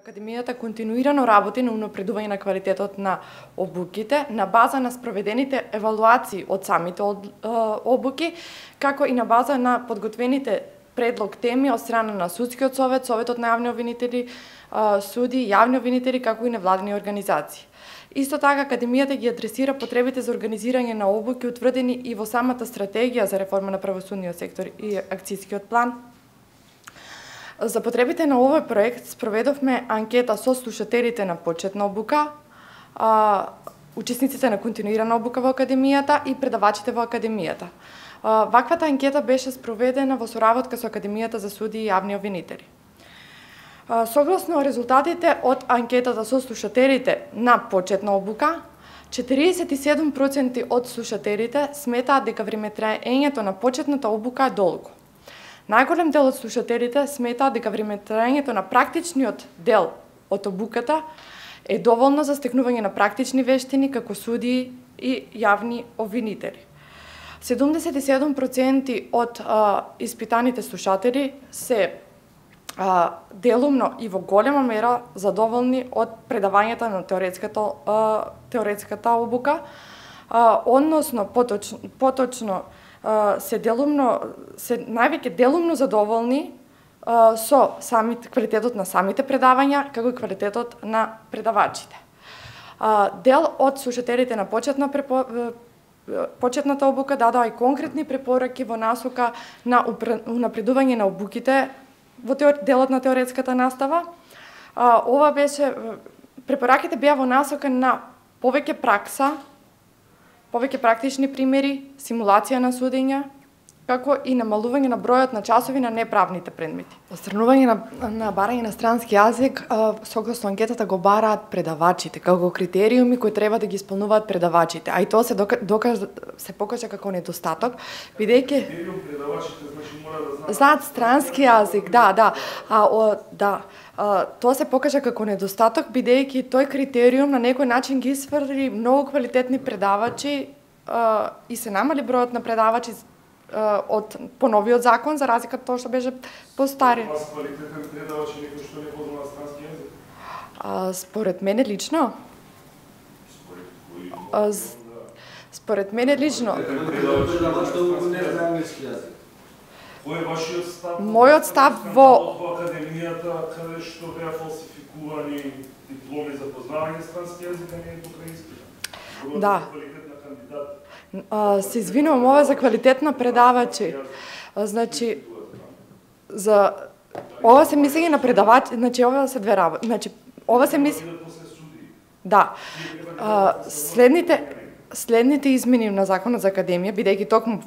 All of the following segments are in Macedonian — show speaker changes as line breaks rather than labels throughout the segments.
Академијата континуирано работи на унапредување на квалитетот на обуките на база на спроведените евалуации од самите обуки, како и на база на подготвените предлог теми од страна на Судскиот совет, Советот на јавни обвинители, суди, јавни обвинители, како и невладини организации. Исто така, Академијата ги адресира потребите за организирање на обуки утврдени и во самата стратегија за реформа на правосудниот сектор и акцијскиот план. За потребите на овој проект спроведовме анкета со слушателите на почетна обука, учесниците на континуирана обука во Академијата и предавачите во Академијата. Ваквата анкета беше спроведена во соработка со Академијата за суди и јавни обвинители. Согласно резултатите од анкетата со слушателите на почетна обука, 47% од слушателите сметаат дека времетраењето на почетната обука е долго. Најголем дел од слушателите сметаат дека времетраењето на практичниот дел од обуката е доволно за стекнување на практични вештини како суди и јавни обвинители. 77% од испитаните слушатели се делумно и во голема мера задоволни од предавањата на теоретската обука, односно поточно се највеќе делумно задоволни со квалитетот на самите предавања, како и квалитетот на предавачите. Дел од слушателите на почетната обука дадоа и конкретни препораки во насока на унапредување на обуките во делот на теоретската настава. Ова беше препораките беа во насока на повеќе пракса, повеќе практични примери, симулација на судења, како и намалување на бројот на часови на неправните предмети. Отстранување на барање на странски јазик, согласно анкетата го бараат предавачите, како критериуми кои треба да ги исполнуваат предавачите, а и тоа се покажа како недостаток, бидејќи знаат странски јазик, тоа се покажа како недостаток, бидејќи тој критериум на некој начин ги сврли многу квалитетни предавачи и се намали бројот на предавачи по новиот закон, за разлика од тоа што беше по стариот.
Квалитетен предавач е некој што не познава странски јазик?
Според мене лично. Според мене лично.
Предавач што не знае англиски јазик. Кој е вашиот став?
Мојот став во
Академијата, каде што беа фалсификувани дипломи за познавање странски јазик, а не украински?
Да. Се извинувам, ова за квалитетна предавачи. Значи, ова се мисли на предавачи, значи ова се две работи. Значи, ова се мисли. Да. Следните измени на законот за академија, бидејќи токму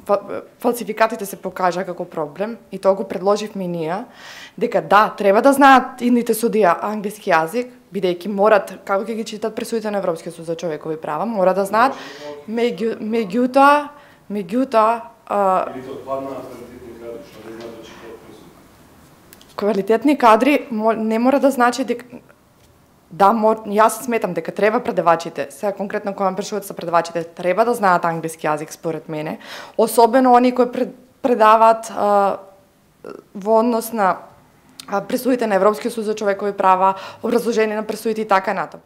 фалсификатите се покажа како проблем, и тоа го предложивме и ние, дека да, треба да знаат идните судија англиски јазик, бидејќи морат, како ќе ги читат пресудите на Европскиот суд за човекови права, мора да знаат, меѓутоа, квалитетни кадри не мора да значи дека јас сметам дека треба предавачите, сега конкретно кога прашувате за предавачите, треба да знаат англиски јазик според мене, особено они кои предаваат во однос на пресудите на Европскиот суд за човекови права, образложение на пресудите и така натаму.